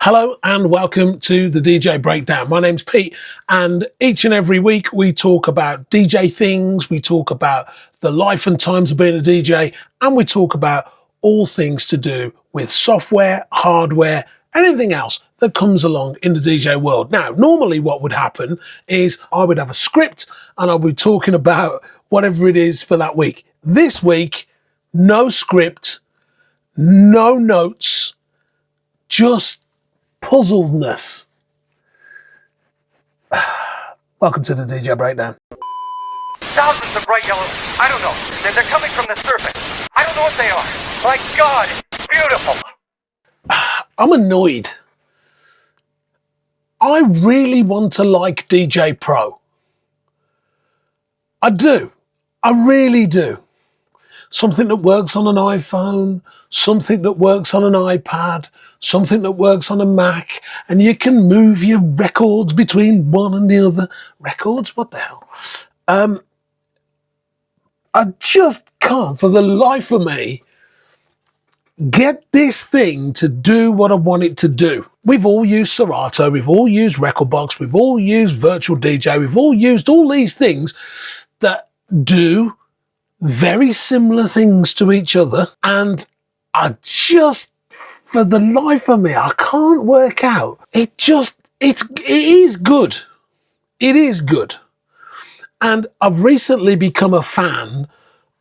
Hello and welcome to the DJ Breakdown. My name's Pete, and each and every week we talk about DJ things, we talk about the life and times of being a DJ, and we talk about all things to do with software, hardware, anything else that comes along in the DJ world. Now, normally what would happen is I would have a script and I'll be talking about whatever it is for that week. This week, no script, no notes, just puzzledness. Welcome to the DJ Breakdown. Thousands of bright yellow, I don't know, they're coming from the surface. I don't know what they are. My God, it's beautiful. I'm annoyed. I really want to like DJ Pro. I do. I really do. Something that works on an iPhone, something that works on an iPad, something that works on a Mac, and you can move your records between one and the other. Records? What the hell? I just can't, for the life of me, get this thing to do what I want it to do. We've all used Serato, we've all used Rekordbox, we've all used Virtual DJ, we've all used all these things that do very similar things to each other, and I just, for the life of me, I can't work out. It is good. It is good. And I've recently become a fan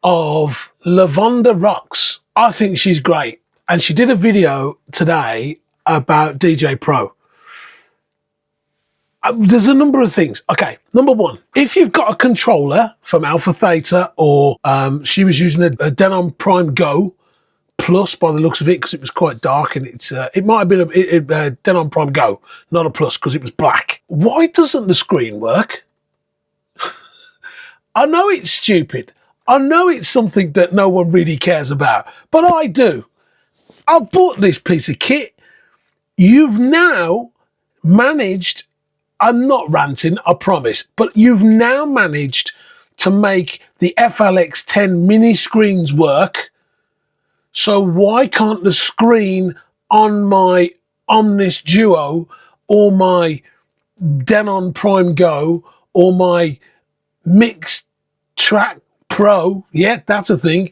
of Lavonda Rocks. I think she's great. And she did a video today about DJ Pro. There's a number of things. Okay, number one, if you've got a controller from Alpha Theta, or she was using a Denon Prime Go Plus by the looks of it, because it was quite dark, and it might have been a Denon Prime Go, not a Plus, because it was black. Why doesn't the screen work? I know it's stupid. I know it's something that no one really cares about, but I do. I bought this piece of kit. You've now managed, I'm not ranting, I promise, but you've now managed to make the FLX10 mini screens work. So why can't the screen on my Omnis Duo or my Denon Prime Go or my Mix Track Pro, yeah, that's a thing,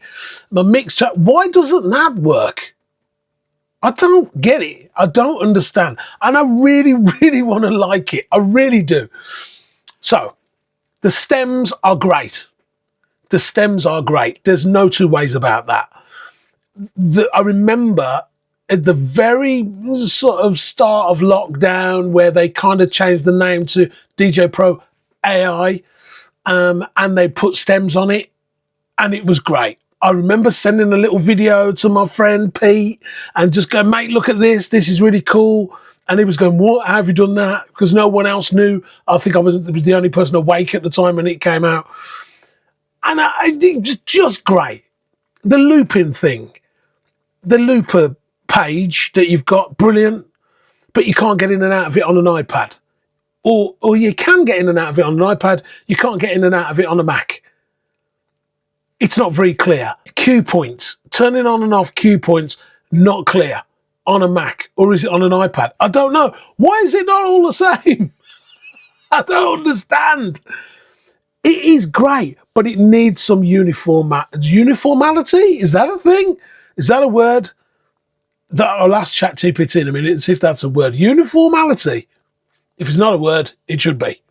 my Mix Track, why doesn't that work? I don't get it. I don't understand. And I really, really want to like it. I really do. So, the stems are great. The stems are great. There's no two ways about that. I remember at the very sort of start of lockdown where they kind of changed the name to DJ Pro AI, and they put stems on it, and it was great. I remember sending a little video to my friend Pete and just going, mate, look at this. This is really cool. And he was going, what? How have you done that? Because no one else knew. I think I was the only person awake at the time when it came out. And it was just great. The looping thing, the looper page that you've got, brilliant, but you can't get in and out of it on an iPad. Or you can get in and out of it on an iPad, you can't get in and out of it on a Mac. It's not very clear. Cue points, turning on and off cue points, not clear on a Mac, or is it on an iPad? I don't know. Why is it not all the same? I don't understand. It is great, but it needs some uniformity. Is that a thing? Is that a word? I'll ask ChatGPT in a minute and see if that's a word. Uniformity. If it's not a word, it should be.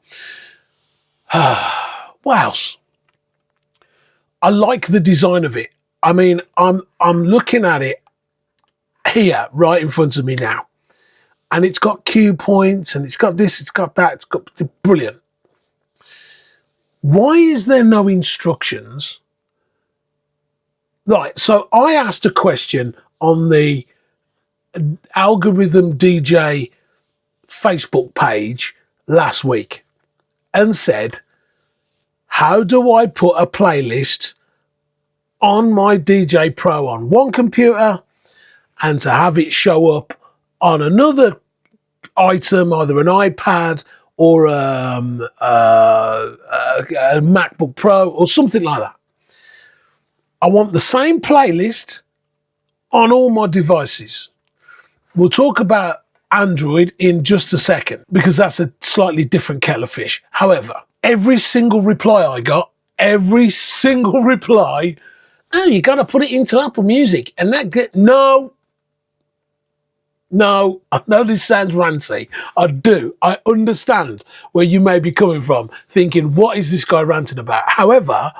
What else? I like the design of it. I mean, I'm looking at it here, right in front of me now. And it's got cue points, and it's got this, it's got that, it's got brilliant. Why is there no instructions? Right, so I asked a question on the Algorithm DJ Facebook page last week and said, how do I put a playlist on my DJ Pro on one computer and to have it show up on another item, either an iPad or a MacBook Pro or something like that? I want the same playlist on all my devices. We'll talk about Android in just a second, because that's a slightly different kettle of fish. However, every single reply I got, every single reply, oh, you got to put it into Apple Music. And no, I know this sounds ranty. I do. I understand where you may be coming from, thinking, what is this guy ranting about? However,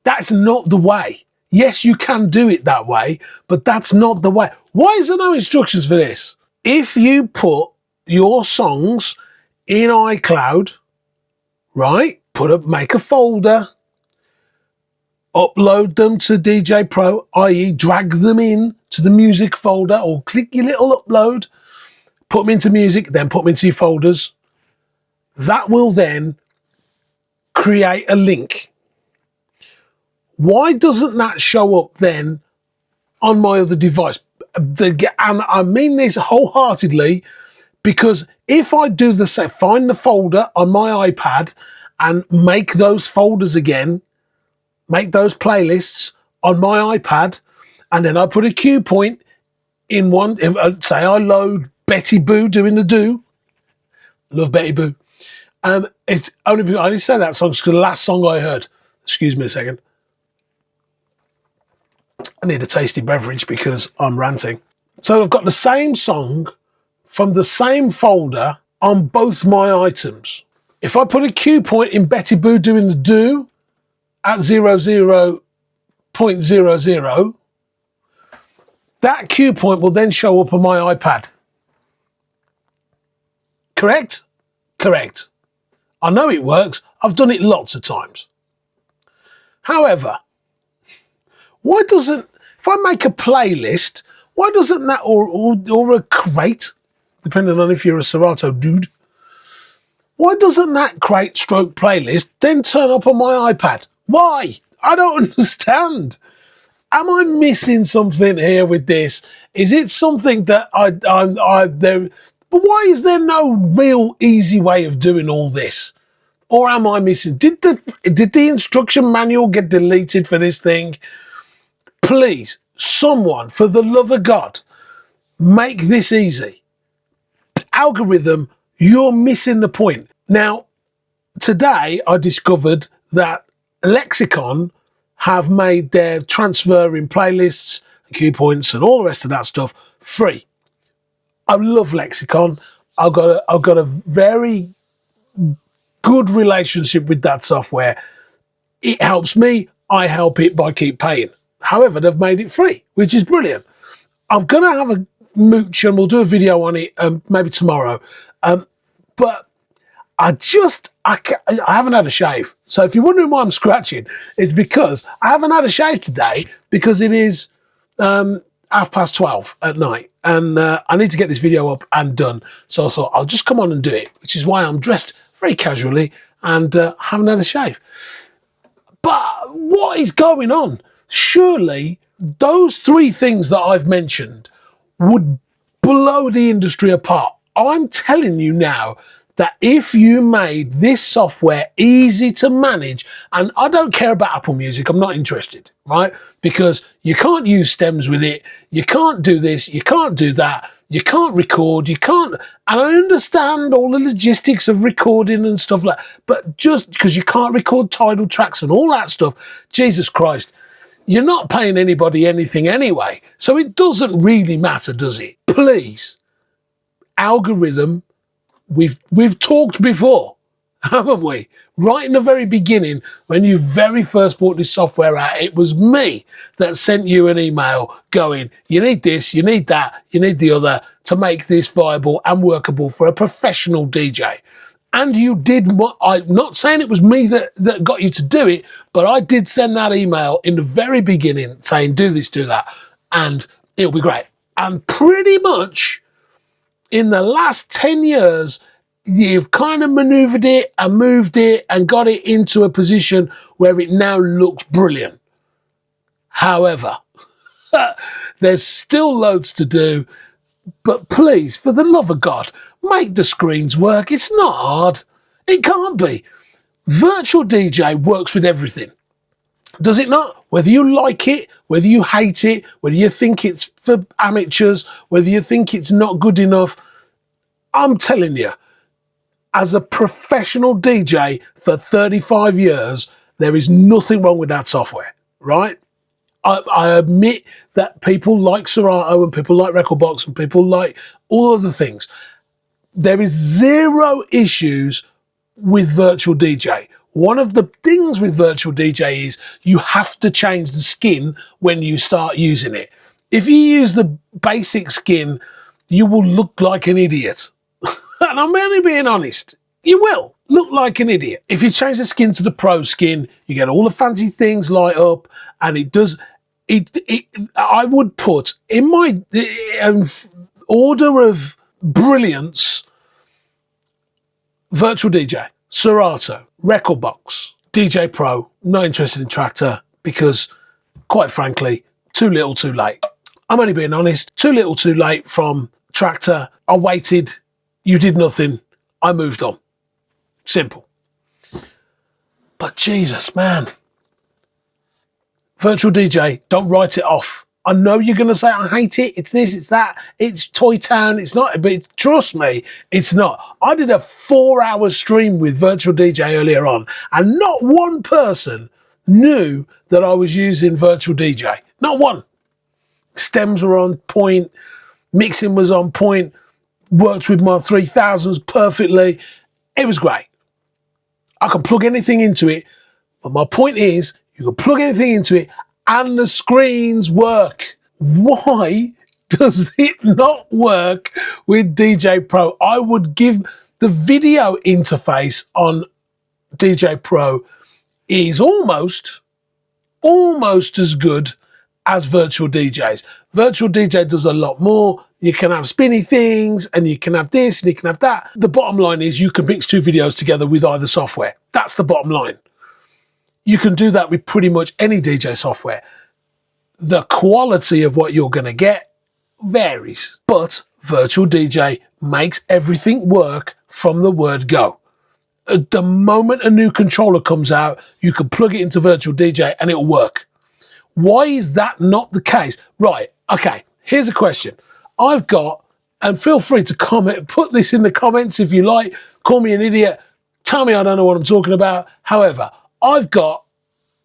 that's not the way. Yes, you can do it that way, but that's not the way. Why is there no instructions for this? If you put your songs in iCloud, right, make a folder, upload them to DJ Pro, i.e. drag them in to the music folder, or click your little upload, put them into music, then put them into your folders. That will then create a link. Why doesn't that show up then on my other device? And I mean this wholeheartedly, because if I do the same, find the folder on my iPad and make those folders again, make those playlists on my iPad, and then I put a cue point in one, say I load Betty Boo doing the do. Love Betty Boo. It's only because I only say that song because the last song I heard. Excuse me a second. I need a tasty beverage because I'm ranting. So I've got the same song from the same folder on both my items. If I put a cue point in Betty Boo doing the do at 00.00, that cue point will then show up on my iPad. Correct? Correct. I know it works. I've done it lots of times. However, why doesn't, if I make a playlist, why doesn't that, or a crate, depending on if you're a Serato dude, why doesn't that crate stroke playlist then turn up on my iPad? Why? I don't understand. Am I missing something here with this? Is it something that but why is there no real easy way of doing all this? Or am I missing? Did the instruction manual get deleted for this thing? Please, someone, for the love of God, make this easy. Algorithm, you're missing the point. Now, today I discovered that Lexicon have made their transfer in playlists, cue points, and all the rest of that stuff free. I love Lexicon. I've got a very good relationship with that software. It helps me. I help it by keep paying. However, they've made it free, which is brilliant. I'm going to have a mooch and we'll do a video on it maybe tomorrow. But I haven't had a shave. So if you're wondering why I'm scratching, it's because I haven't had a shave today because it is 12:30 at night. And I need to get this video up and done. So I thought I'll just come on and do it, which is why I'm dressed very casually and haven't had a shave. But what is going on? Surely those three things that I've mentioned would blow the industry apart. I'm telling you now that if you made this software easy to manage, and I don't care about Apple Music, I'm not interested, right? Because you can't use stems with it, you can't do this, you can't do that, you can't record, you can't, and I understand all the logistics of recording and stuff like that, but just because you can't record title tracks and all that stuff, Jesus Christ, you're not paying anybody anything anyway, so it doesn't really matter, does it? Please, algorithm, we've talked before, haven't we? Right in the very beginning, when you very first bought this software out, it was me that sent you an email going, you need this, you need that, you need the other to make this viable and workable for a professional DJ. And you did what I'm not saying it was me that got you to do it, but I did send that email in the very beginning saying, do this, do that, and it'll be great. And pretty much in the last 10 years, you've kind of maneuvered it and moved it and got it into a position where it now looks brilliant. However, there's still loads to do, but please, for the love of God, make the screens work. It's not hard. It can't be. Virtual DJ works with everything. Does it not? Whether you like it, whether you hate it, whether you think it's for amateurs, whether you think it's not good enough, I'm telling you, as a professional DJ for 35 years, there is nothing wrong with that software, right? I admit that people like Serato and people like Recordbox and people like all other things. There is zero issues with Virtual DJ. One of the things with Virtual DJ is you have to change the skin when you start using it. If you use the basic skin, you will look like an idiot. And I'm only being honest. You will look like an idiot. If you change the skin to the pro skin, you get all the fancy things light up, and it does. I would put in my order of brilliance: Virtual DJ, Serato, Recordbox, DJ Pro. Not interested in Tractor because, quite frankly, too little, too late. I'm only being honest. Too little, too late from Tractor. I waited. You did nothing. I moved on. Simple. But Jesus, man. Virtual DJ, don't write it off. I know you're going to say, I hate it. It's this, it's that. It's Toy Town. It's not. But trust me, it's not. I did a 4-hour stream with Virtual DJ earlier on, and not one person knew that I was using Virtual DJ. Not one. Stems were on point. Mixing was on point. Worked with my 3000s perfectly. It was great. I can plug anything into it, but my point is, you can plug anything into it and the screens work. Why does it not work with DJ Pro? I would give the video interface on DJ Pro is almost as good as Virtual DJs. Virtual DJ does a lot more. You can have spinny things and you can have this and you can have that. The bottom line is you can mix two videos together with either software. That's the bottom line. You can do that with pretty much any DJ software. The quality of what you're going to get varies, but Virtual DJ makes everything work from the word go. At the moment a new controller comes out, you can plug it into Virtual DJ and it'll work. Why is that not the case? Right, okay, here's a question. I've got, and feel free to comment, put this in the comments if you like, call me an idiot, tell me I don't know what I'm talking about. However, I've got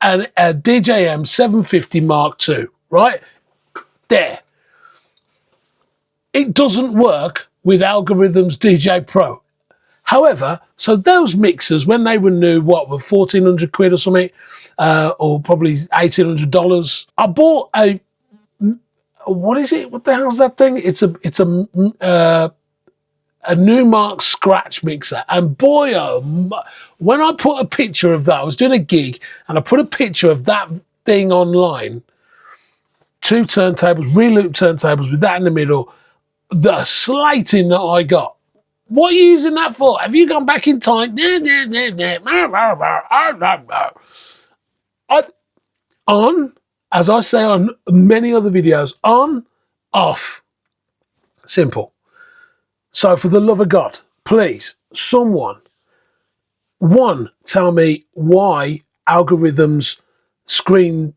a DJM 750 Mark II, right? There. It doesn't work with Algorithm's DJ Pro. However, so those mixers, when they were new, what, were 1,400 quid or something, or probably $1,800. I bought a, what is it? What the hell's that thing? It's a Newmark scratch mixer, and boy, when I put a picture of that, I was doing a gig, and I put a picture of that thing online. 2 turntables, reloop turntables with that in the middle. The slating that I got. What are you using that for? Have you gone back in time? On, as I say on many other videos, on, off. Simple. So for the love of God, please, someone, one, tell me why Algorithm's screen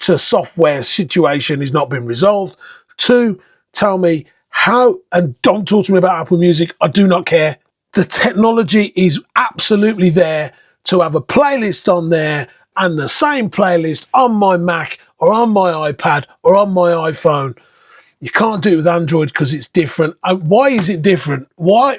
to software situation has not been resolved. 2, tell me how, and don't talk to me about Apple Music, I do not care. The technology is absolutely there to have a playlist on there and the same playlist on my Mac or on my iPad or on my iPhone. You can't do it with Android because it's different. Why is it different? Why?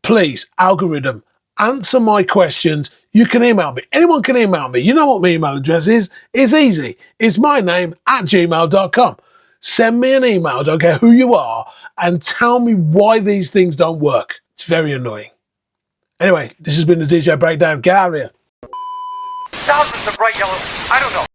Please, Algorithm, answer my questions. You can email me. Anyone can email me. You know what my email address is. It's easy. It's my name @gmail.com. Send me an email, don't care who you are, and tell me why these things don't work. It's very annoying. Anyway, this has been the DJ Breakdown. Get out of here. Thousands of bright yellow, I don't know.